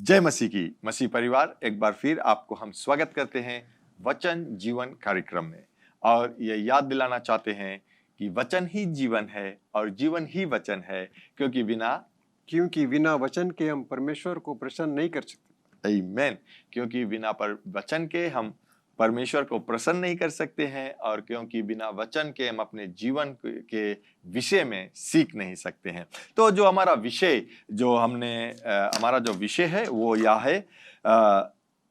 जय मसीह की। मसीह परिवार, एक बार फिर आपको हम स्वागत करते हैं वचन जीवन कार्यक्रम में, और ये याद दिलाना चाहते हैं कि वचन ही जीवन है और जीवन ही वचन है, क्योंकि बिना वचन के हम परमेश्वर को प्रसन्न नहीं कर सकते। आमीन। क्योंकि बिना वचन के हम परमेश्वर को प्रसन्न नहीं कर सकते हैं, और क्योंकि बिना वचन के हम अपने जीवन के विषय में सीख नहीं सकते हैं। तो जो हमारा विषय है वो यह है,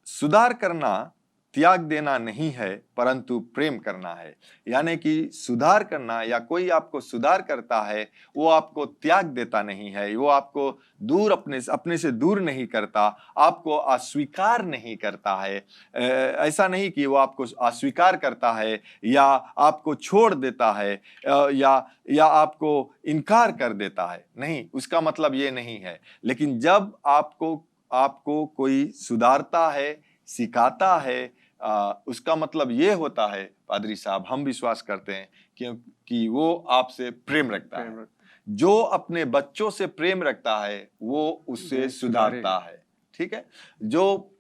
सुधार करना त्याग देना नहीं है परंतु प्रेम करना है। यानी कि सुधार करना, या कोई आपको सुधार करता है वो आपको त्याग देता नहीं है, वो आपको अपने से दूर नहीं करता, आपको अस्वीकार नहीं करता है। ऐसा नहीं कि वो आपको अस्वीकार करता है या आपको छोड़ देता है या आपको इनकार कर देता है, नहीं, उसका मतलब ये नहीं है। लेकिन जब आपको कोई सुधारता है, सिखाता है, उसका मतलब ये होता है पादरी साहब, हम विश्वास करते हैं क्योंकि वो आपसे प्रेम रखता है। जो अपने बच्चों से प्रेम रखता है वो उससे सुधारता है। ठीक है। जो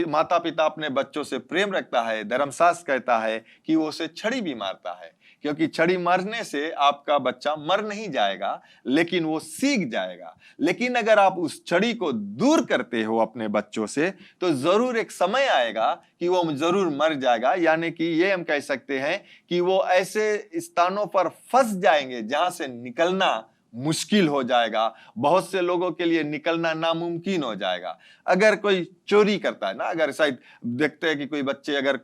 माता पिता अपने बच्चों से प्रेम रखता है, धर्मशास्त्र कहता है कि वो उसे छड़ी भी मारता है, क्योंकि छड़ी मारने से आपका बच्चा मर नहीं जाएगा लेकिन वो सीख जाएगा। लेकिन अगर आप उस छड़ी को दूर करते हो अपने बच्चों से, तो जरूर एक समय आएगा कि वो जरूर मर जाएगा। यानी कि ये हम कह सकते हैं कि वो ऐसे स्थानों पर फंस जाएंगे जहां से निकलना मुश्किल हो जाएगा। बहुत से लोगों के लिए निकलना नामुमकिन हो जाएगा। अगर कोई चोरी करता है ना, अगर शायद देखते हैं कि कोई बच्चे अगर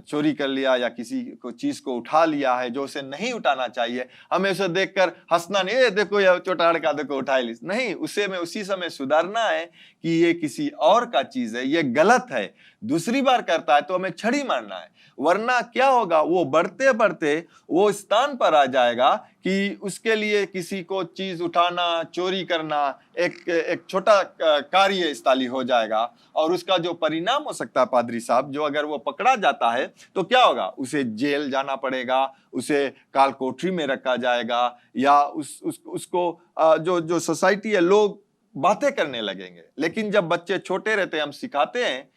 चोरी कर लिया या किसी को चीज को उठा लिया है जो उसे नहीं उठाना चाहिए, हमें उसे देखकर हंसना नहीं, ये देखो ये चोटाड़ का, देखो उठा ली, नहीं, उसे में उसी समय सुधारना है कि ये किसी और का चीज है, ये गलत है। दूसरी बार करता है तो हमें छड़ी मारना है, वरना क्या होगा, वो बढ़ते बढ़ते वो स्थान पर आ जाएगा कि उसके लिए किसी को चीज उठाना, चोरी करना एक छोटा कार्य स्थाली हो जाएगा। और उसका जो परिणाम हो सकता है पादरी साहब, जो अगर वो पकड़ा जाता है तो क्या होगा, उसे जेल जाना पड़ेगा, उसे काल कोठरी में रखा जाएगा, या उसको जो सोसाइटी है, लोग बातें करने लगेंगे। लेकिन जब बच्चे छोटे रहते हैं, हम सिखाते हैं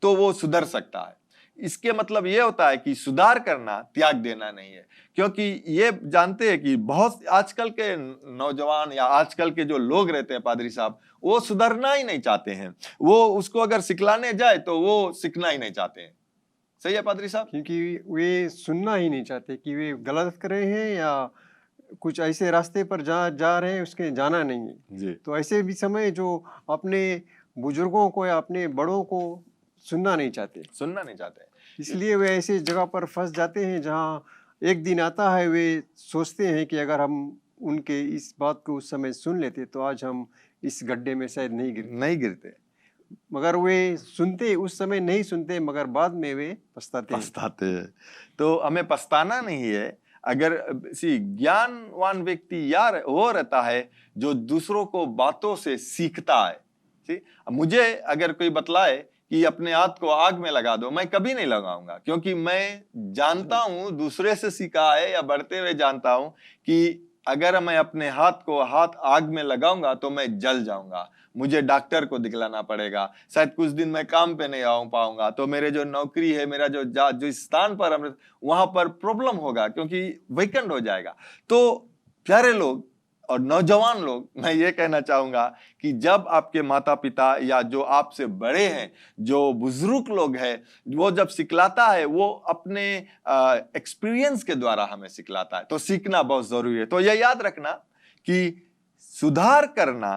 तो वो सुधर सकता है। इसके मतलब ये होता है कि सुधार करना त्याग देना नहीं है, क्योंकि ये जानते हैं कि बहुत आजकल के नौजवान या आजकल के जो लोग रहते हैं पादरी साहब, वो सुधरना ही नहीं चाहते हैं। वो उसको अगर सिखलाने जाए तो वो सीखना ही नहीं चाहते हैं। सही है पादरी साहब? क्योंकि वे सुनना ही नहीं चाहते कि वे गलत कर रहे हैं या कुछ ऐसे रास्ते पर जा रहे हैं, उसके जाना नहीं है जी। तो ऐसे भी समय जो अपने बुजुर्गों को या अपने बड़ों को सुनना नहीं चाहते, इसलिए वे ऐसे जगह पर फंस जाते हैं जहाँ एक दिन आता है, वे सोचते हैं कि अगर हम उनके इस बात को उस समय सुन लेते तो आज हम इस गड्ढे में शायद नहीं गिरते। मगर वे सुनते, उस समय नहीं सुनते, मगर बाद में वे पछताते हैं। तो हमें पछताना नहीं है। अगर ज्ञानवान व्यक्ति यार वो रहता है जो दूसरों को बातों से सीखता है। मुझे अगर कोई बतलाए कि अपने हाथ को आग में लगा दो, मैं कभी नहीं लगाऊंगा, क्योंकि मैं जानता हूं, दूसरे से सीखा है या बढ़ते हुए जानता हूं कि अगर मैं अपने हाथ आग में लगाऊंगा तो मैं जल जाऊंगा, मुझे डॉक्टर को दिखलाना पड़ेगा, शायद कुछ दिन मैं काम पे नहीं आ पाऊंगा, तो मेरे जो नौकरी है, मेरा जो स्थान पर वहां पर प्रॉब्लम होगा, क्योंकि वैकेंट हो जाएगा। तो प्यारे लोग और नौजवान लोग, मैं ये कहना चाहूंगा कि जब आपके माता पिता या जो आपसे बड़े हैं, जो बुजुर्ग लोग हैं, वो जब सिखलाता है, वो अपने एक्सपीरियंस के द्वारा हमें सिखलाता है, तो सीखना बहुत जरूरी है। तो यह याद रखना कि सुधार करना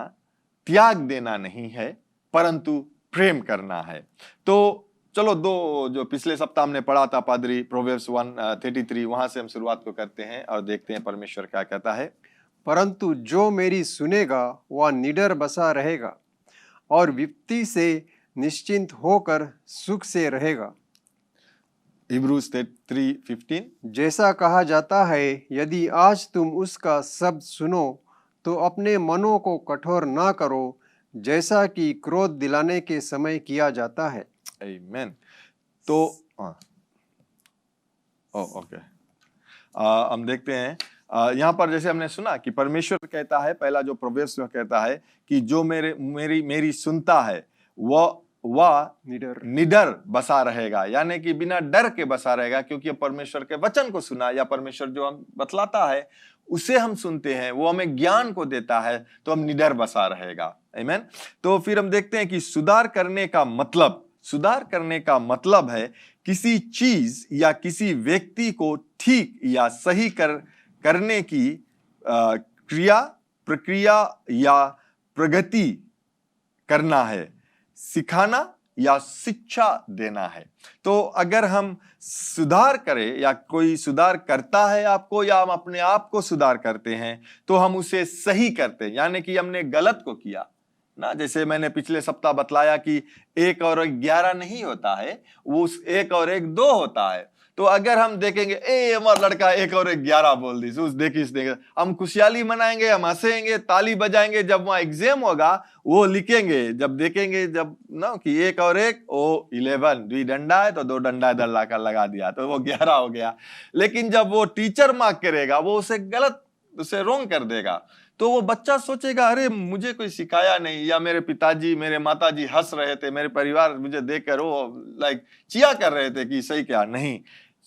त्याग देना नहीं है परंतु प्रेम करना है। तो चलो, जो पिछले सप्ताह हमने पढ़ा था पादरी, प्रोवर्ब्स 1:33, वहां से हम शुरुआत को करते हैं और देखते हैं परमेश्वर क्या कहता है। परंतु जो मेरी सुनेगा वह निडर बसा रहेगा और विपत्ति से निश्चिंत होकर सुख से रहेगा। हिब्रूज 3:15, जैसा कहा जाता है, यदि आज तुम उसका शब्द सुनो तो अपने मनों को कठोर ना करो, जैसा कि क्रोध दिलाने के समय किया जाता है। आमीन। तो ओके, हम देखते हैं यहाँ पर जैसे हमने सुना कि परमेश्वर कहता है, पहला जो प्रोवेर्ब्स में कहता है कि जो मेरी सुनता है वह निडर बसा रहेगा, यानी कि बिना डर के बसा रहेगा, क्योंकि परमेश्वर के वचन को सुना, या परमेश्वर जो हम बतलाता है उसे हम सुनते हैं, वो हमें ज्ञान को देता है, तो हम निडर बसा रहेगा। आमीन। तो फिर हम देखते हैं कि सुधार करने का मतलब है किसी चीज या किसी व्यक्ति को ठीक या सही करने की क्रिया, प्रक्रिया या प्रगति करना है, सिखाना या शिक्षा देना है। तो अगर हम सुधार करें, या कोई सुधार करता है आपको, या हम अपने आप को सुधार करते हैं, तो हम उसे सही करते हैं, यानी कि हमने गलत को किया ना। जैसे मैंने पिछले सप्ताह बतलाया कि 1 और 1 11 नहीं होता है, वो 1 और 1 2 होता है। तो अगर हम देखेंगे हमारा लड़का 1 और 1 11 बोल दी, देखेंगे, हम खुशहाली मनाएंगे, हम हंसेंगे, ताली बजाएंगे। जब वहां एग्जाम होगा वो लिखेंगे, जब देखेंगे जब ना कि 1 और 1 11, 2 डंडा है तो 2 डंडा इधर लाकर लगा दिया, तो वो 11 हो गया। लेकिन जब वो टीचर मार्क करेगा, वो उसे गलत, उसे रॉन्ग कर देगा, तो वो बच्चा सोचेगा अरे मुझे कोई सिखाया नहीं, या मेरे पिताजी मेरे माताजी हंस रहे थे, मेरे परिवार मुझे देखकर वो चिया कर रहे थे कि सही क्या। नहीं,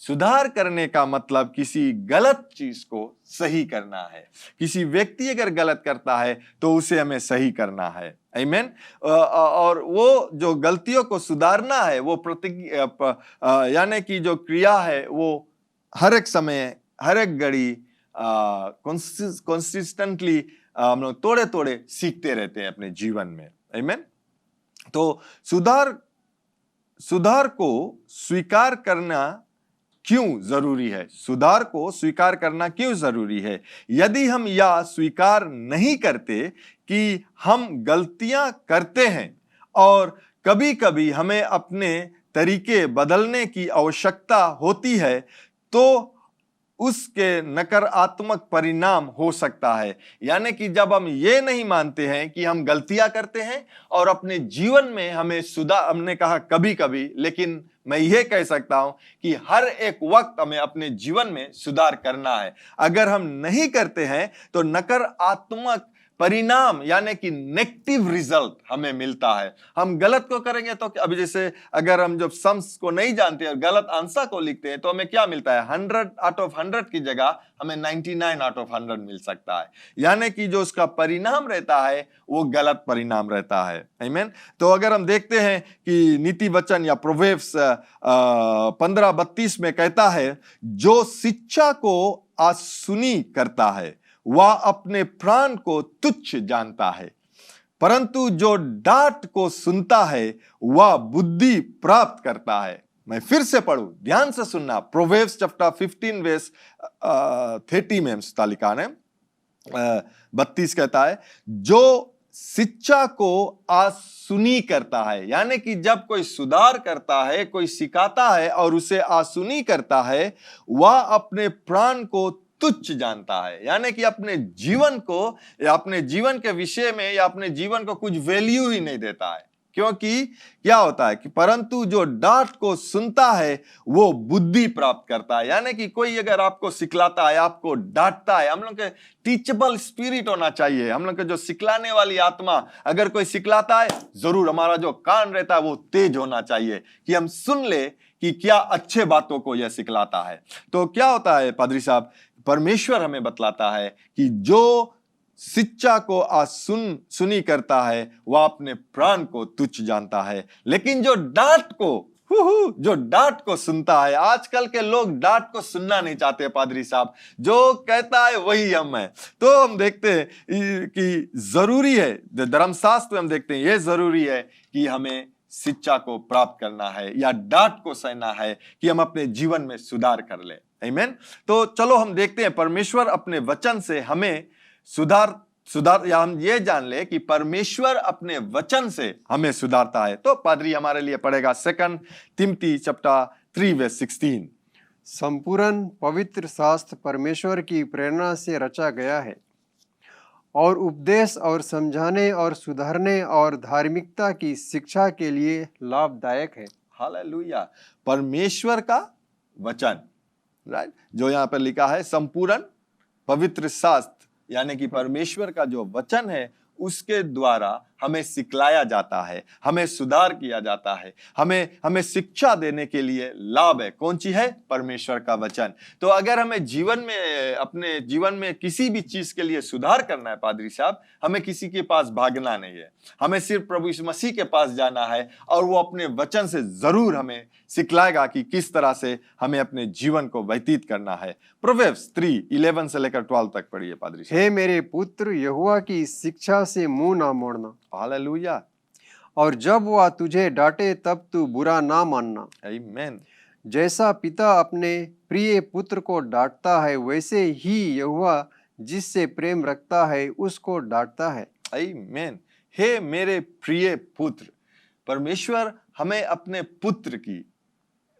सुधार करने का मतलब किसी गलत चीज को सही करना है। किसी व्यक्ति अगर गलत करता है तो उसे हमें सही करना है। आमीन। और वो जो गलतियों को सुधारना है, वो यानी कि जो क्रिया है, वो हर एक समय, हर एक घड़ी कंसिस्टेंटली हम लोग थोड़े सीखते रहते हैं अपने जीवन में। आमीन। तो सुधार को स्वीकार करना क्यों जरूरी है? सुधार को स्वीकार करना क्यों जरूरी है? यदि हम यह स्वीकार नहीं करते कि हम गलतियां करते हैं और कभी कभी हमें अपने तरीके बदलने की आवश्यकता होती है, तो उसके नकारात्मक परिणाम हो सकता है। यानी कि जब हम ये नहीं मानते हैं कि हम गलतियां करते हैं और अपने जीवन में हमें सुधार, हमने कहा कभी कभी, लेकिन मैं ये कह सकता हूं कि हर एक वक्त हमें अपने जीवन में सुधार करना है। अगर हम नहीं करते हैं तो नकारात्मक परिणाम, यानी कि नेगेटिव रिजल्ट हमें मिलता है। हम गलत को करेंगे तो अभी जैसे अगर हम जब सम्स को नहीं जानते और गलत आंसर को लिखते हैं, तो हमें क्या मिलता है? 100 आउट ऑफ 100 की जगह हमें 99 आउट ऑफ 100 मिल सकता है। यानी कि जो उसका परिणाम रहता है वो गलत परिणाम रहता है। आमीन। तो अगर हम देखते हैं कि नीति वचन या प्रोवेर्ब्स 15:32 में कहता है, जो शिक्षा को अनसुनी करता है वह अपने प्राण को तुच्छ जानता है, परंतु जो डांट को सुनता है वह बुद्धि प्राप्त करता है। मैं फिर से पढ़ूं, ध्यान से सुनना। प्रोवेर्ब्स चैप्टर 15 वर्स 30 में तालिका ने 32 कहता है, जो शिक्षा को अनसुनी करता है, यानी कि जब कोई सुधार करता है, कोई सिखाता है और उसे अनसुनी करता है, वह अपने प्राण को तुच्छ जानता है। यानी कि अपने जीवन को, या अपने जीवन के विषय में, या अपने जीवन को कुछ वैल्यू ही नहीं देता है। क्योंकि क्या होता है कि परंतु जो डांट को सुनता है वो बुद्धि प्राप्त करता है। यानी कि कोई अगर आपको सिखलाता है, आपको डांटता है, हम लोग के टीचेबल स्पिरिट होना चाहिए। हम लोग के जो सिखलाने वाली आत्मा, अगर कोई सिखलाता है, जरूर हमारा जो कान रहता है वो तेज होना चाहिए कि हम सुन ले कि क्या अच्छे बातों को यह सिखलाता है। तो क्या होता है पादरी साहब, परमेश्वर हमें बतलाता है कि जो शिक्षा को अनसुनी करता है वह अपने प्राण को तुच्छ जानता है, लेकिन जो डांट को सुनता है, आजकल के लोग डांट को सुनना नहीं चाहते पादरी साहब, जो कहता है वही हम है। तो हम देखते हैं कि जरूरी है, धर्मशास्त्र हम देखते हैं ये जरूरी है कि हमें शिक्षा को प्राप्त करना है या डांट को सहना है कि हम अपने जीवन में सुधार कर ले। आमीन। तो चलो हम देखते हैं, परमेश्वर अपने वचन से हमें सुधार या हम ये जान ले कि परमेश्वर अपने वचन से हमें सुधारता है। तो पादरी हमारे लिए पढ़ेगा 2 तिमोथी चैप्टर 3 वर्स 16। संपूर्ण पवित्र शास्त्र परमेश्वर की प्रेरणा से रचा गया है और उपदेश और समझाने और सुधारने और धार्मिकता की शिक्षा के लिए लाभदायक है। हालेलुया। परमेश्वर का वचन, राइट, जो यहाँ पर लिखा है संपूर्ण पवित्र शास्त्र यानी कि परमेश्वर का जो वचन है उसके द्वारा हमें सिखलाया जाता है, हमें सुधार किया जाता है, हमें शिक्षा देने के लिए लाभ है। कौन सी है? परमेश्वर का वचन। तो अगर हमें अपने जीवन में किसी भी चीज के लिए सुधार करना है पादरी साहब, हमें किसी के पास भागना नहीं है, हमें सिर्फ प्रभु यीशु मसीह के पास जाना है और वो अपने वचन से जरूर हमें सिखलाएगा कि किस तरह से हमें अपने जीवन को व्यतीत करना है। प्रोवेर्ब्स 3:11 से लेकर 12 तक पढ़िए पादरी साहब। हे मेरे पुत्र, यहोवा की शिक्षा से मुंह ना मोड़ना, हालेलुया। और जब वह तुझे डांटे तब तू बुरा ना मानना। आमीन। जैसा पिता अपने प्रिय पुत्र को डांटता है, वैसे ही यहोवा जिससे प्रेम रखता है उसको डांटता है। आमीन। हे मेरे प्रिय पुत्र, परमेश्वर हमें अपने पुत्र की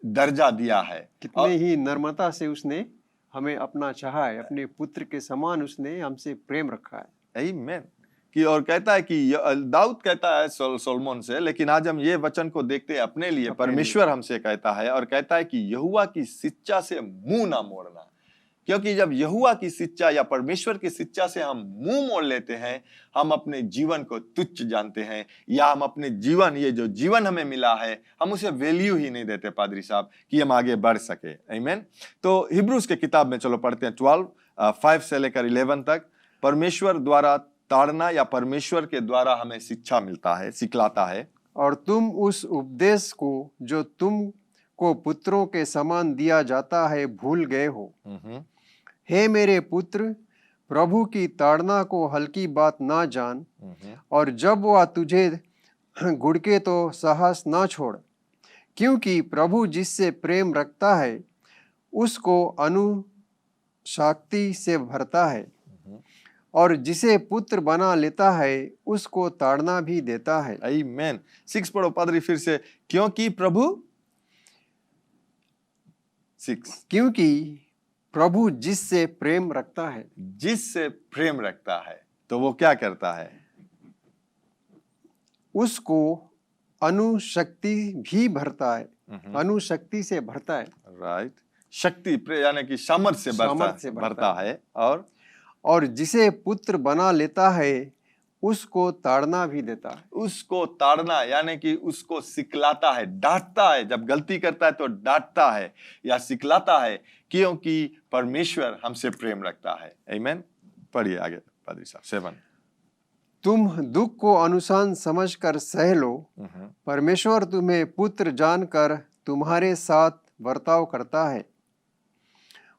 दर्जा दिया है। कितने ही नम्रता से उसने हमें अपना चाहा है, अपने पुत्र के समान उसने हमसे प्रेम रखा है। आमीन। कि और कहता है कि दाऊद कहता है सोलोमन से, लेकिन आज हम ये वचन को देखते हैं अपने लिए। परमेश्वर हमसे कहता है और कहता है कि यहोवा की शिक्षा से मुंह ना मोड़ना, क्योंकि जब यहोवा की शिक्षा या परमेश्वर की शिक्षा से हम मुंह मोड़ लेते हैं, हम अपने जीवन को तुच्छ जानते हैं, या हम अपने जीवन, ये जो जीवन हमें मिला है, हम उसे वैल्यू ही नहीं देते पादरी साहब कि हम आगे बढ़ सके। आमीन। तो हिब्रूज के किताब में चलो पढ़ते हैं 12:5 से लेकर 11 तक। परमेश्वर द्वारा ताड़ना या परमेश्वर के द्वारा हमें शिक्षा मिलता है, सिखलाता है। और तुम उस उपदेश को जो तुम को पुत्रों के समान दिया जाता है भूल गए हो। हे मेरे पुत्र, प्रभु की ताड़ना को हल्की बात ना जान, और जब वह तुझे घुड़के तो साहस ना छोड़, क्योंकि प्रभु जिससे प्रेम रखता है उसको अनुशक्ति से भरता है, और जिसे पुत्र बना लेता है उसको ताड़ना भी देता है। आमीन। 6 पढ़ो पादरी फिर से। क्योंकि प्रभु 6 क्योंकि प्रभु जिससे प्रेम रखता है, जिससे प्रेम रखता है, तो वो क्या करता है? उसको अनुशक्ति भी भरता है, अनुशक्ति से भरता है। राइट। शक्ति यानी कि सामर्थ्य से भरता है। और जिसे पुत्र बना लेता है उसको ताड़ना भी देता है। उसको ताड़ना यानी कि उसको सिखलाता है, डांटता है। जब गलती करता है तो डांटता है या सिखलाता है, क्योंकि परमेश्वर हमसे प्रेम रखता है। आमीन। पढ़िए आगे पादरी साहब। 7 तुम दुख को अनुसान समझकर सह लो, परमेश्वर तुम्हें पुत्र जानकर तुम्हारे साथ बर्ताव करता है।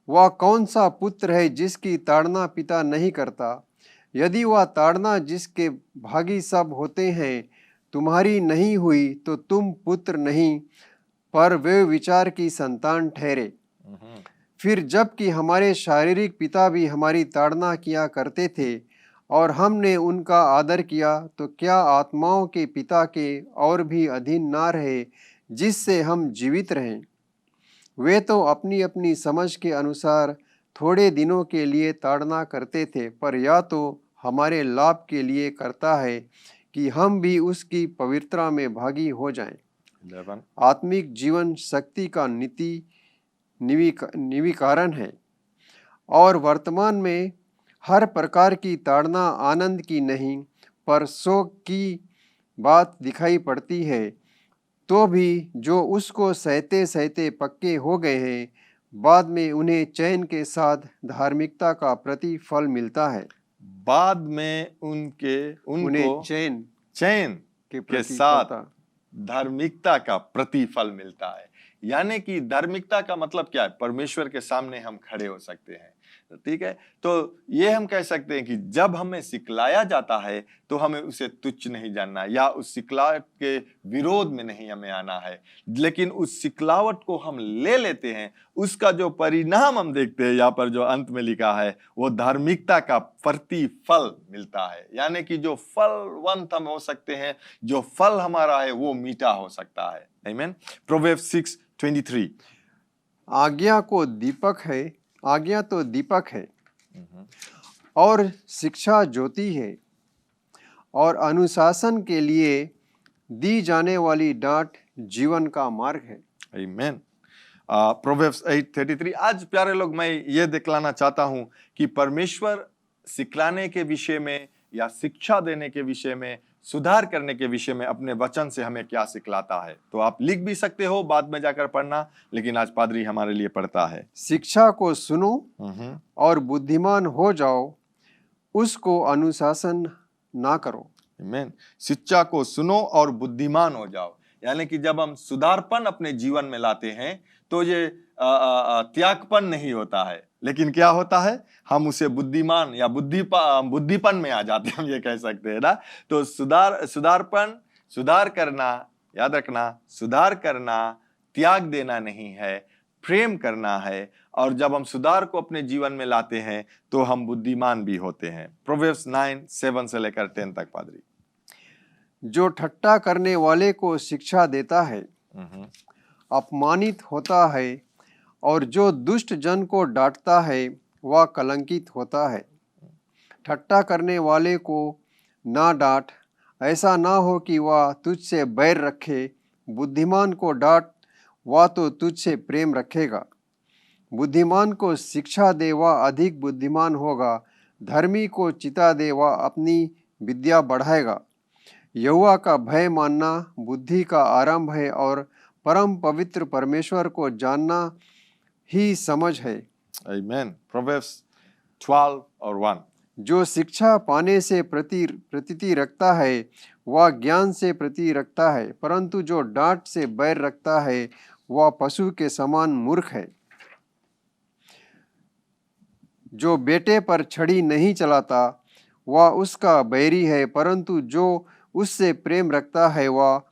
वह कौन सा पुत्र है जिसकी ताड़ना पिता नहीं करता? यदि वह ताड़ना जिसके भागी सब होते हैं तुम्हारी नहीं हुई, तो तुम पुत्र नहीं पर वे विचार की संतान ठहरे। फिर जबकि हमारे शारीरिक पिता भी हमारी ताड़ना किया करते थे और हमने उनका आदर किया, तो क्या आत्माओं के पिता के और भी अधीन ना रहे जिससे हम जीवित रहें? वे तो अपनी अपनी समझ के अनुसार थोड़े दिनों के लिए ताड़ना करते थे, पर या तो हमारे लाभ के लिए करता है कि हम भी उसकी पवित्रता में भागी हो जाएं। 11 आत्मिक जीवन शक्ति का निविकारण है, और वर्तमान में हर प्रकार की ताड़ना आनंद की नहीं पर शोक की बात दिखाई पड़ती है। तो भी जो उसको सहते सहते पक्के हो गए हैं, बाद में उन्हें चैन के साथ धार्मिकता का प्रतिफल मिलता है। बाद में उनको चैन के साथ धार्मिकता का प्रतिफल मिलता है। यानी कि धार्मिकता का मतलब क्या है? परमेश्वर के सामने हम खड़े हो सकते हैं। ठीक है। तो ये हम कह सकते हैं कि जब हमें सिखलाया जाता है तो हमें उसे तुच्छ नहीं जानना या उस सिखलावट के विरोध में नहीं हमें आना है, लेकिन उस सिखलावट को हम ले लेते हैं। उसका जो परिणाम हम देखते हैं यहाँ पर जो अंत में लिखा है, वो धार्मिकता का प्रतिफल मिलता है। यानी कि जो फलवंत हम हो सकते हैं, जो फल हमारा है वो मीठा हो सकता है। आमीन। प्रोवेर्ब्स 6:23 आज्ञा तो दीपक है और शिक्षा ज्योति है, और अनुशासन के लिए दी जाने वाली डांट जीवन का मार्ग है। आमीन। प्रोवेर्ब्स 8:33। आज प्यारे लोग, मैं ये दिखलाना चाहता हूं कि परमेश्वर सिखलाने के विषय में या शिक्षा देने के विषय में, सुधार करने के विषय में अपने वचन से हमें क्या सिखलाता है। तो आप लिख भी सकते हो, बाद में जाकर पढ़ना, लेकिन आज पादरी हमारे लिए पढ़ता है। शिक्षा को सुनो और बुद्धिमान हो जाओ, उसको अनुशासन ना करो। आमीन। शिक्षा को सुनो और बुद्धिमान हो जाओ, यानी कि जब हम सुधारपन अपने जीवन में लाते हैं तो ये त्यागपन नहीं होता है, लेकिन क्या होता है, हम उसे बुद्धिमान या बुद्धिपन में आ जाते हैं, हम ये कह सकते हैं ना। तो सुधार करना, याद रखना, सुधार करना त्याग देना नहीं है, प्रेम करना है। और जब हम सुधार को अपने जीवन में लाते हैं तो हम बुद्धिमान भी होते हैं। प्रोवर्ब्स 9:7 से लेकर 10 तक पादरी। जो ठट्टा करने वाले को शिक्षा देता है अपमानित होता है, और जो दुष्ट जन को डांटता है वह कलंकित होता है। ठट्टा करने वाले को ना डांट, ऐसा ना हो कि वह तुझसे बैर रखे। बुद्धिमान को डांट, वह तो तुझसे प्रेम रखेगा। बुद्धिमान को शिक्षा दे, वह अधिक बुद्धिमान होगा। धर्मी को चिता दे, वह अपनी विद्या बढ़ाएगा। यहोवा का भय मानना बुद्धि का आरंभ है, और परम पवित्र परमेश्वर को जानना ही समझ है। आमीन। प्रोवर्ब्स 12:1। जो शिक्षा पाने से प्रतीति रखता है वह ज्ञान से प्रति रखता है, परंतु जो डांट से बैर रखता है वह पशु के समान मूर्ख है। जो बेटे पर छड़ी नहीं चलाता वह उसका बैरी है, परंतु जो उससे प्रेम रखता है वह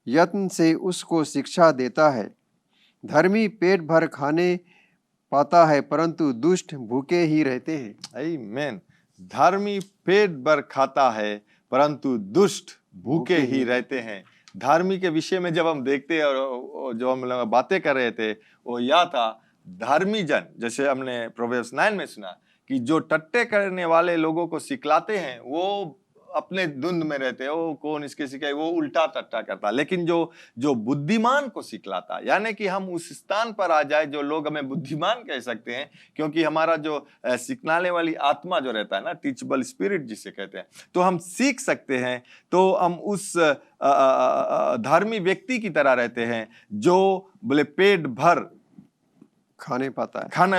यत्न से उसको शिक्षा देता है। धर्मी पेट भर खाने पाता है, परंतु दुष्ट भूखे ही रहते हैं। आमीन। धर्मी पेट भर खाता है, परंतु दुष्ट भूखे ही रहते हैं। धर्मी के विषय में जब हम देखते हैं और जो हम लोग बातें कर रहे थे, वो यह था, धर्मी जन, जैसे हमने प्रोवर्ब्स 9 में सुना कि जो टट्टे करने वाले लोगों को सिखलाते हैं वो अपने धुंध में रहते हैं, वो कौन इसके सिखाए, वो उल्टा टट्टा करता। लेकिन जो बुद्धिमान को सिखलाता, यानी कि हम उस स्थान पर आ जाए जो लोग हमें बुद्धिमान कह सकते हैं, क्योंकि हमारा जो सिखलाने वाली आत्मा जो रहता है ना, टीचबल स्पिरिट जिसे कहते हैं, तो हम सीख सकते हैं। तो हम उस धर्मी व्यक्ति की तरह रहते हैं जो बोले पेट भर खाने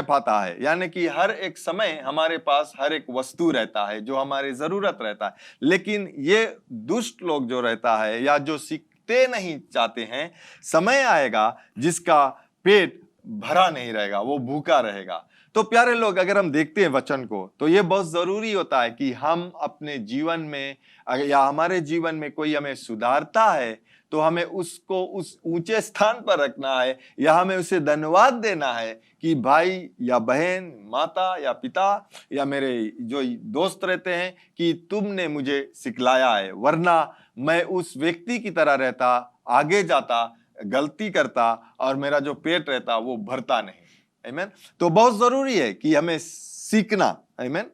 पाता है, यानी कि हर एक समय हमारे पास हर एक वस्तु रहता है जो हमारी जरूरत रहता है। लेकिन ये दुष्ट लोग जो रहता है या जो सीखते नहीं चाहते हैं, समय आएगा जिसका पेट भरा नहीं रहेगा, वो भूखा रहेगा। तो प्यारे लोग, अगर हम देखते हैं वचन को, तो ये बहुत जरूरी होता है कि हम अपने जीवन में या हमारे जीवन में कोई हमें सुधारता है तो हमें उसको उस ऊंचे स्थान पर रखना है, या हमें उसे धन्यवाद देना है कि भाई या बहन, माता या पिता या मेरे जो दोस्त रहते हैं कि तुमने मुझे सिखलाया है, वरना मैं उस व्यक्ति की तरह रहता, आगे जाता, गलती करता और मेरा जो पेट रहता वो भरता नहीं। आमीन। तो बहुत जरूरी है कि हमें सीखना। आमीन।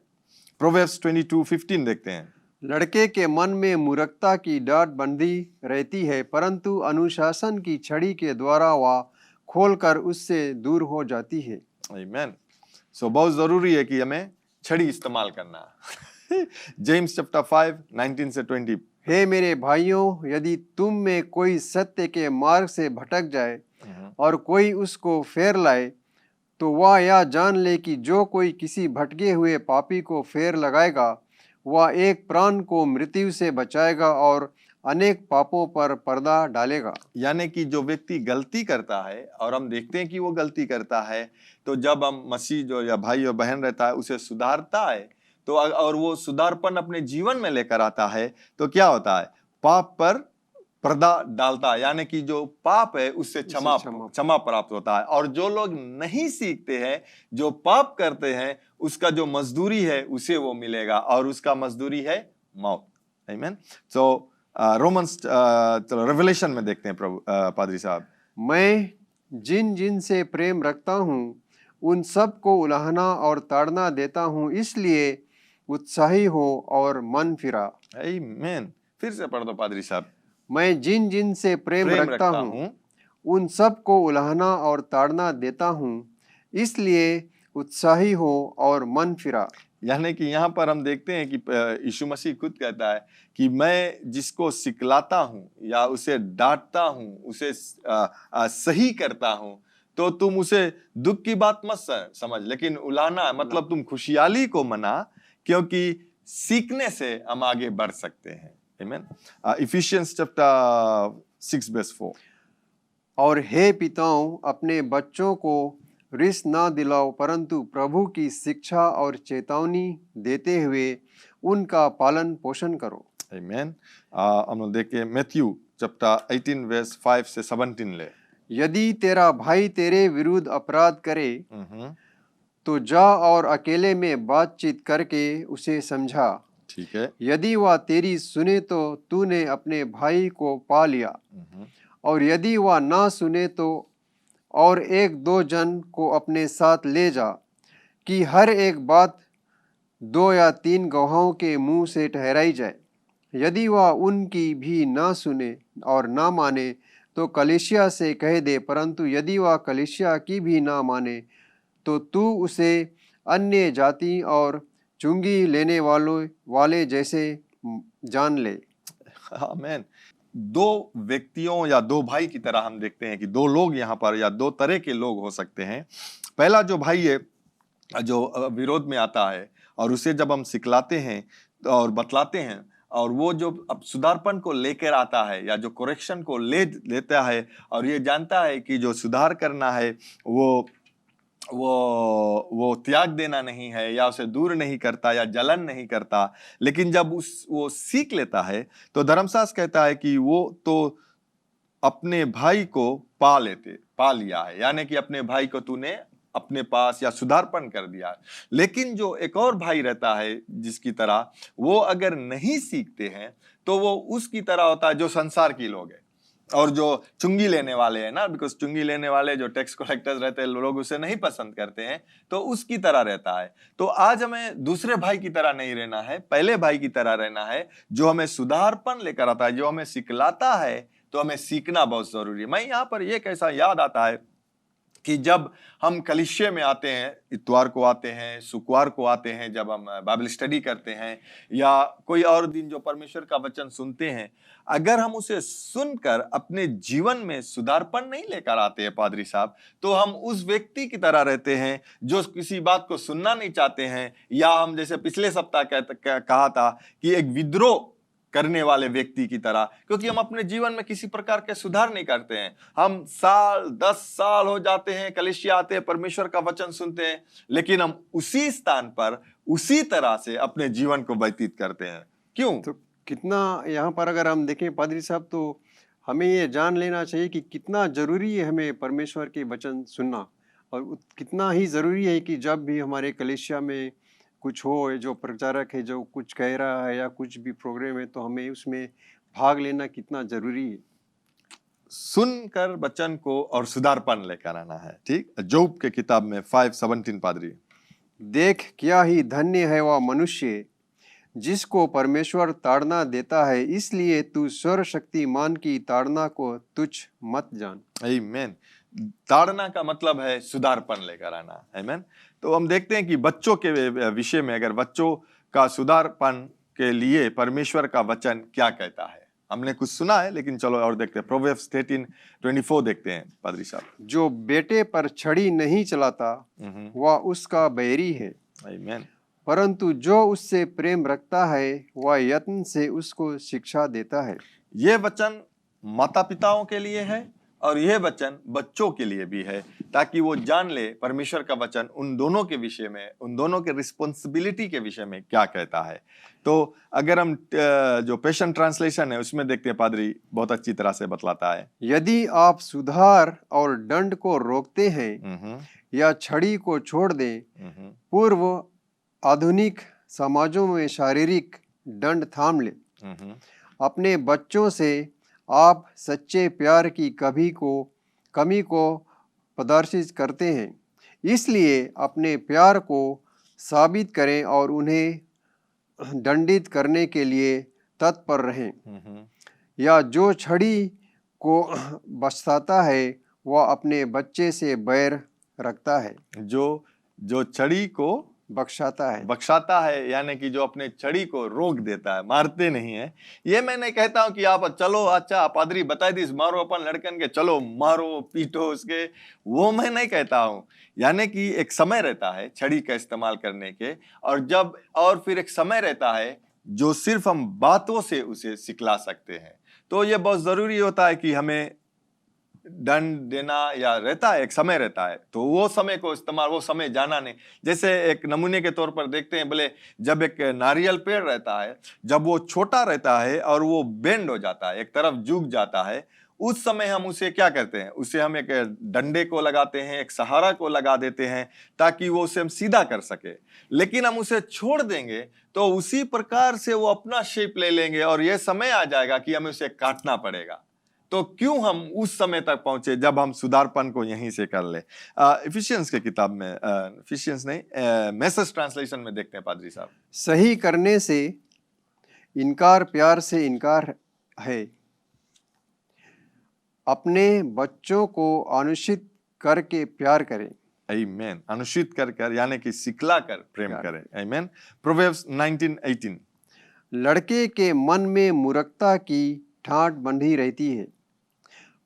प्रोवर्ब्स 22:15 देखते हैं। लड़के के मन में मूर्खता की डांट बंधी रहती है, परंतु अनुशासन की छड़ी के द्वारा वह खोलकर उससे दूर हो जाती है। आमीन। सो बहुत जरूरी है कि हमें छड़ी इस्तेमाल करना। जेम्स चैप्टर 5:19 से 20। हे मेरे भाइयों, यदि तुम में कोई सत्य के मार्ग से भटक जाए और कोई उसको फेर लाए, तो वह यह जान ले कि जो कोई किसी भटके हुए पापी को फेर लगाएगा वह एक प्राण को मृत्यु से बचाएगा और अनेक पापों पर पर्दा डालेगा। यानी कि जो व्यक्ति गलती करता है और हम देखते हैं कि वो गलती करता है, तो जब हम मसीह जो या भाई और बहन रहता है उसे सुधारता है, तो और वो सुधारपन अपने जीवन में लेकर आता है, तो क्या होता है, पाप पर पर्दा डालता है, यानी कि जो पाप है उससे क्षमा प्राप्त होता है। और जो लोग नहीं सीखते हैं, जो पाप करते हैं, उसका जो मजदूरी है उसे वो मिलेगा, और उसका मजदूरी है मौत। आमीन। सो रोमन्स चलो रेवलेशन में देखते हैं प्रभु पादरी साहब। मैं जिन जिन से प्रेम रखता हूँ उन सब को उलाहना और ताड़ना देता हूँ, इसलिए उत्साही हो और मन फिरा। आमीन। फिर से पढ़ दो पादरी साहब। मैं जिन जिन से प्रेम रखता हूँ उन सब को उलाहना और ताड़ना देता हूँ, इसलिए उत्साही हो और मन फिरा। यानी कि यहाँ पर हम देखते हैं कि यीशु मसीह खुद कहता है कि मैं जिसको सिखलाता हूँ या उसे डांटता हूँ, उसे सही करता हूँ, तो तुम उसे दुख की बात मत समझ, लेकिन उलाना मतलब तुम खुशहाली को मना, क्योंकि सीखने से हम आगे बढ़ सकते हैं। आमीन। Ephesians chapter 6 verse 4। और हे पिताओं, अपने बच्चों को रिस ना दिलाओ, परंतु प्रभु की शिक्षा और चेतावनी देते हुए उनका पालन पोषण करो। आमीन। हम लोग देखें मैथ्यू चैप्टर 18 वर्स 5 से 17 ले। यदि तेरा भाई तेरे विरुद्ध अपराध करे तो जा और अकेले में बातचीत करके उसे समझा। ठीक है। यदि वह तेरी सुने तो तूने अपने भाई को पा लिया, और यदि वह ना सुने तो और एक दो जन को अपने साथ ले जा, कि हर एक बात 2 या 3 गवाहों के मुंह से ठहराई जाए। यदि वह उनकी भी ना सुने और ना माने तो कलीसिया से कह दे, परंतु यदि वह कलीसिया की भी ना माने तो तू उसे अन्य जाति और चुंगी लेने वाले जैसे जान ले। आमीन। 2 व्यक्तियों या 2 भाई की तरह हम देखते हैं कि 2 लोग यहाँ पर या 2 तरह के लोग हो सकते हैं। पहला जो भाई है जो विरोध में आता है और उसे जब हम सिखलाते हैं और बतलाते हैं और वो जो अब सुधारपन को लेकर आता है या जो करेक्शन को लेता है और ये जानता है कि जो सुधार करना है वो त्याग देना नहीं है या उसे दूर नहीं करता या जलन नहीं करता, लेकिन जब वो सीख लेता है तो धर्मशास्त्र कहता है कि वो तो अपने भाई को पा लिया है, यानी कि अपने भाई को तूने अपने पास या सुधारपन कर दिया। लेकिन जो एक और भाई रहता है जिसकी तरह वो अगर नहीं सीखते हैं तो वो उसकी तरह होता है जो संसार की लोग है और जो चुंगी लेने वाले हैं ना, बिकॉज चुंगी लेने वाले जो टैक्स कलेक्टर्स रहते हैं लोग उसे नहीं पसंद करते हैं, तो उसकी तरह रहता है। तो आज हमें दूसरे भाई की तरह नहीं रहना है, पहले भाई की तरह रहना है जो हमें सुधारपन लेकर आता है, जो हमें सिखलाता है। तो हमें सीखना बहुत जरूरी है। मैं यहाँ पर ये कैसा याद आता है कि जब हम कलीसिया में आते हैं, इतवार को आते हैं, शुक्रवार को आते हैं, जब हम बाइबल स्टडी करते हैं या कोई और दिन जो परमेश्वर का वचन सुनते हैं, अगर हम उसे सुनकर अपने जीवन में सुधारपन नहीं लेकर आते हैं पादरी साहब, तो हम उस व्यक्ति की तरह रहते हैं जो किसी बात को सुनना नहीं चाहते हैं, या हम जैसे पिछले सप्ताह कहा था कि एक विद्रोह करने वाले व्यक्ति की तरह, क्योंकि हम अपने जीवन में किसी प्रकार के सुधार नहीं करते हैं। हम 10 साल हो जाते हैं, कलीसिया आते हैं, परमेश्वर का वचन सुनते हैं, लेकिन हम उसी स्थान पर उसी तरह से अपने जीवन को व्यतीत करते हैं। क्यों? तो कितना यहाँ पर अगर हम देखें पादरी साहब, तो हमें ये जान लेना चाहिए कि कितना जरूरी है हमें परमेश्वर के वचन सुनना, और कितना ही जरूरी है कि जब भी हमारे कलीसिया में कुछ हो, जो प्रचारक है जो कुछ कह रहा है या कुछ भी प्रोग्राम है, तो हमें उसमें भाग लेना कितना जरूरी है। सुनकर वचन को और सुधारपन लेकर आना है। ठीक, जोब के किताब में 5:17 पादरी, देख क्या ही धन्य है वह मनुष्य जिसको परमेश्वर ताड़ना देता है, इसलिए तू सर्वशक्तिमान की ताड़ना को तुच्छ मत जान। आमीन। ताड़ना का मतलब है सुधारपन लेकर आना। आमीन। तो हम देखते हैं कि बच्चों के विषय में, अगर बच्चों का सुधारपन के लिए परमेश्वर का वचन क्या कहता है, हमने कुछ सुना है, लेकिन चलो और देखते हैं। प्रोवर्ब्स 13:24 देखते हैं पादरी साहब। जो बेटे पर छड़ी नहीं चलाता वह उसका बैरी है, आमीन, परंतु जो उससे प्रेम रखता है वह यत्न से उसको शिक्षा देता है। ये वचन माता पिताओं के लिए है और यह वचन बच्चों के लिए भी है, ताकि वो जान ले परमेश्वर का वचन उन दोनों के विषय में, उन दोनों के रिस्पॉन्सिबिलिटी के विषय में क्या कहता है। तो अगर हम जो पैशन ट्रांसलेशन है उसमें देखते हैं, पादरी बहुत अच्छी तरह से बतलाता है, यदि आप सुधार और दंड को रोकते हैं या छड़ी को छोड़ दें, पूर्व आधुनिक समाजों में शारीरिक दंड थाम ले, अपने बच्चों से आप सच्चे प्यार की कमी को प्रदर्शित करते हैं, इसलिए अपने प्यार को साबित करें और उन्हें दंडित करने के लिए तत्पर रहें। या जो छड़ी को बचताता है वह अपने बच्चे से बैर रखता है। जो छड़ी को बख्शाता है यानी कि जो अपने छड़ी को रोक देता है, मारते नहीं है। ये मैं नहीं कहता हूं कि आप चलो अच्छा पादरी बता दी मारो अपन लड़कन के, चलो मारो पीटो उसके, वो मैं नहीं कहता हूं। यानी कि एक समय रहता है छड़ी का इस्तेमाल करने के, और फिर एक समय रहता है जो सिर्फ हम बातों से उसे सिखला सकते हैं। तो ये बहुत जरूरी होता है कि हमें दंड देना या रहता है, एक समय रहता है, तो वो समय को इस्तेमाल, वो समय जाना नहीं। जैसे एक नमूने के तौर पर देखते हैं, बोले जब एक नारियल पेड़ रहता है, जब वो छोटा रहता है और वो बेंड हो जाता है, एक तरफ झुक जाता है, उस समय हम उसे क्या करते हैं, उसे हम एक डंडे को लगाते हैं, एक सहारा को लगा देते हैं ताकि वो उसे हम सीधा कर सके। लेकिन हम उसे छोड़ देंगे तो उसी प्रकार से वो अपना शेप ले लेंगे और ये समय आ जाएगा कि हमें उसे काटना पड़ेगा। तो क्यों हम उस समय तक पहुंचे जब हम सुधारपन को यहीं से कर ले। इफिशियंस के किताब में, इफिशियंस नहीं, मैसेज ट्रांसलेशन में देखते हैं पादरी साहब, सही करने से इनकार प्यार से इनकार है। अपने बच्चों को अनुचित करके प्यार करें। आमीन। अनुचित कर यानी कि सिखला कर प्रेम करें। आमीन। प्रोवर्ब्स 19:18, लड़के के मन में मूर्खता की ठाट बंधी रहती है,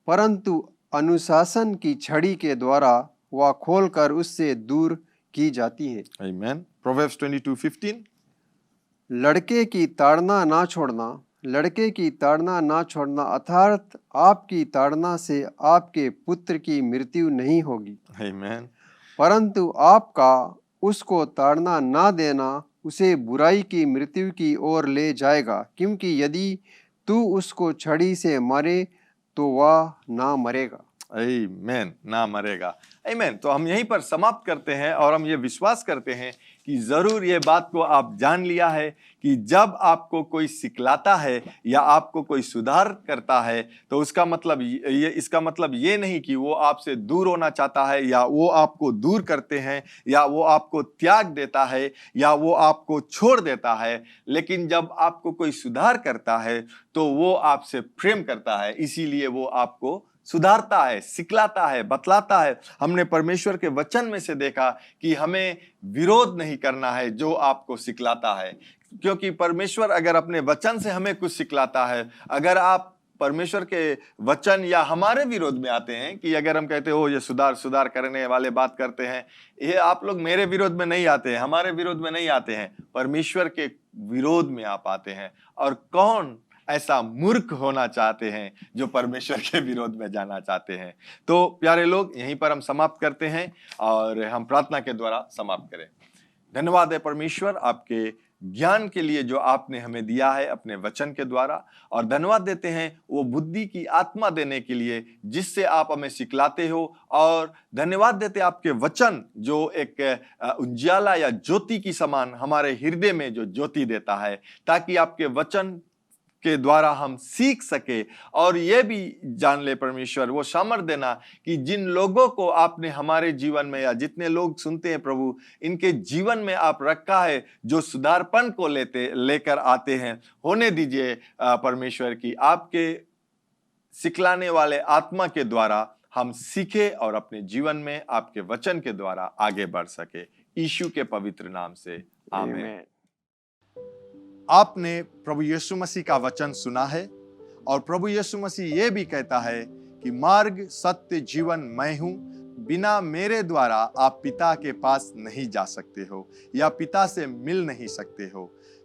परंतु अनुशासन की छड़ी के द्वारा वह खोलकर उससे दूर की जाती है। आमीन। प्रोवर्ब्स 22:15, लड़के की ताड़ना ना छोड़ना अर्थात आपकी ताड़ना से आपके पुत्र की मृत्यु नहीं होगी। आमीन। परंतु आपका उसको ताड़ना ना देना उसे बुराई की मृत्यु की ओर ले जाएगा, क्योंकि यदि तू उसको छड़ी से मारे तो वह ना मरेगा। आमीन, ना मरेगा। आमीन। तो हम यहीं पर समाप्त करते हैं और हम ये विश्वास करते हैं कि जरूर ये बात को आप जान लिया है कि जब आपको कोई सिखलाता है या आपको कोई सुधार करता है तो इसका मतलब ये नहीं कि वो आपसे दूर होना चाहता है या वो आपको दूर करते हैं या वो आपको त्याग देता है या वो आपको छोड़ देता है। लेकिन जब आपको कोई सुधार करता है तो वो आपसे प्रेम करता है, इसीलिए वो आपको सुधारता है, सिखलाता है, बतलाता है। हमने परमेश्वर के वचन में से देखा कि हमें विरोध नहीं करना है जो आपको सिखलाता है, क्योंकि परमेश्वर अगर अपने वचन से हमें कुछ सिखलाता है, अगर आप परमेश्वर के वचन या हमारे विरोध में आते हैं कि अगर हम कहते हो ये सुधार करने वाले बात करते हैं, ये आप लोग मेरे विरोध में नहीं आते हैं, हमारे विरोध में नहीं आते हैं, परमेश्वर के विरोध में आप आते हैं। और कौन ऐसा मूर्ख होना चाहते हैं जो परमेश्वर के विरोध में जाना चाहते हैं। तो प्यारे लोग, यहीं पर हम समाप्त करते हैं और हम प्रार्थना के द्वारा समाप्त करें। धन्यवाद है परमेश्वर आपके ज्ञान के लिए जो आपने हमें दिया है अपने वचन के द्वारा, और धन्यवाद देते हैं वो बुद्धि की आत्मा देने के लिए जिससे आप हमें सिखलाते हो, और धन्यवाद देते हैं आपके वचन जो एक उजियाला या ज्योति की समान हमारे हृदय में जो ज्योति देता है, ताकि आपके वचन के द्वारा हम सीख सके और ये भी जान ले परमेश्वर वो सामर्थ देना कि जिन लोगों को आपने हमारे जीवन में या जितने लोग सुनते हैं प्रभु, इनके जीवन में आप रखा है जो सुधारपन को लेकर आते हैं, होने दीजिए परमेश्वर की आपके सिखलाने वाले आत्मा के द्वारा हम सीखे और अपने जीवन में आपके वचन के द्वारा आगे बढ़ सके। यीशु के पवित्र नाम से आमीन। आपने प्रभु यीशु मसीह का वचन सुना है और प्रभु यीशु मसीह ये भी कहता है कि मार्ग सत्य जीवन मैं हूं, बिना मेरे द्वारा आप पिता के पास नहीं जा सकते हो या पिता से मिल नहीं सकते हो।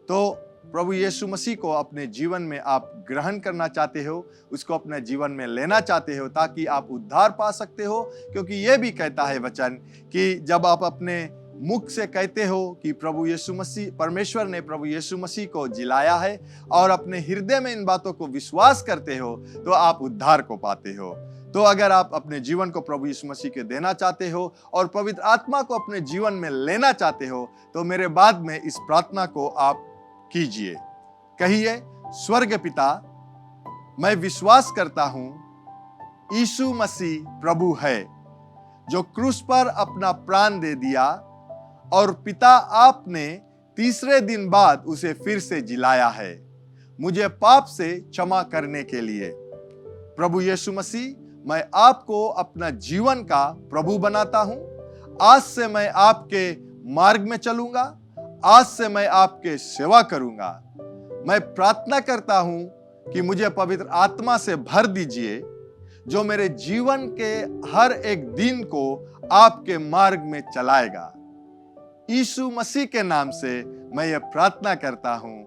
तो प्रभु यीशु मसीह को अपने जीवन में आप ग्रहण करना चाहते हो, उसको अपने जीवन में लेना चाहते हो ताकि आप उद्धार पा सकते हो, क्योंकि ये भी कहता है वचन कि जब आप अपने मुख से कहते हो कि प्रभु यीशु मसीह, परमेश्वर ने प्रभु यीशु मसीह को जिलाया है और अपने हृदय में इन बातों को विश्वास करते हो तो आप उद्धार को पाते हो। तो अगर आप अपने जीवन को प्रभु यीशु मसीह के देना चाहते हो और पवित्र आत्मा को अपने जीवन में लेना चाहते हो तो मेरे बाद में इस प्रार्थना को आप कीजिए। कहिए, स्वर्ग पिता, मैं विश्वास करता हूं यीशु मसीह प्रभु है जो क्रूस पर अपना प्राण दे दिया और पिता आपने तीसरे दिन बाद उसे फिर से जिलाया है मुझे पाप से क्षमा करने के लिए। प्रभु यीशु मसीह, मैं आपको अपना जीवन का प्रभु बनाता हूं। आज से मैं आपके मार्ग में चलूंगा, आज से मैं आपके सेवा करूंगा। मैं प्रार्थना करता हूं कि मुझे पवित्र आत्मा से भर दीजिए, जो मेरे जीवन के हर एक दिन को आपके मार्ग में चलाएगा। यीशु मसीह के नाम से मैं ये प्रार्थना करता हूं,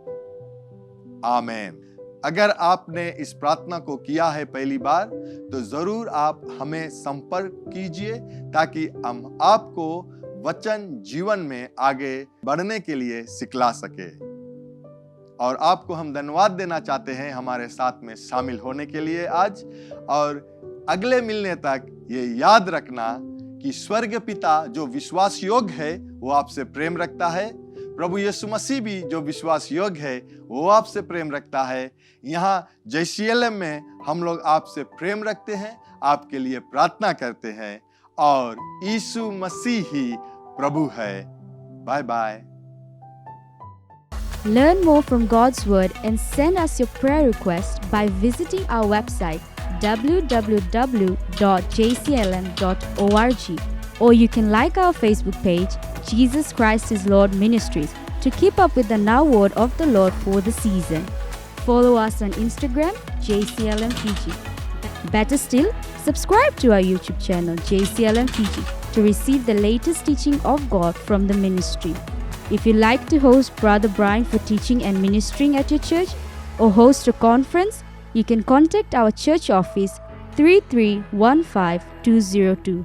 आमीन। अगर आपने इस प्रार्थना को किया है पहली बार, तो जरूर आप हमें संपर्क कीजिए, ताकि हम आपको वचन जीवन में आगे बढ़ने के लिए सिखला सके। और आपको हम धन्यवाद देना चाहते हैं हमारे साथ में शामिल होने के लिए आज। और अगले मिलने तक ये याद रखना कि स्वर्ग पिता जो विश्वास योग्य है वो आपसे प्रेम रखता है। प्रभु यीशु मसीह भी जो विश्वास योग्य है वो आपसे प्रेम रखता है। यहाँ JCLM में हम लोग आपसे प्रेम रखते हैं, आपके लिए प्रार्थना करते हैं, और यीशु मसीह ही प्रभु है। Bye bye. Learn more from God's Word and send us your prayer request by visiting our website www.jclm.org, or you can like our Facebook page, Jesus Christ is Lord Ministries, to keep up with the now word of the Lord for the season. Follow us on Instagram, JCLM Fiji. Better still, subscribe to our YouTube channel, JCLM Fiji, to receive the latest teaching of God from the ministry. If you like to host Brother Brian for teaching and ministering at your church, or host a conference, you can contact our church office 3315202.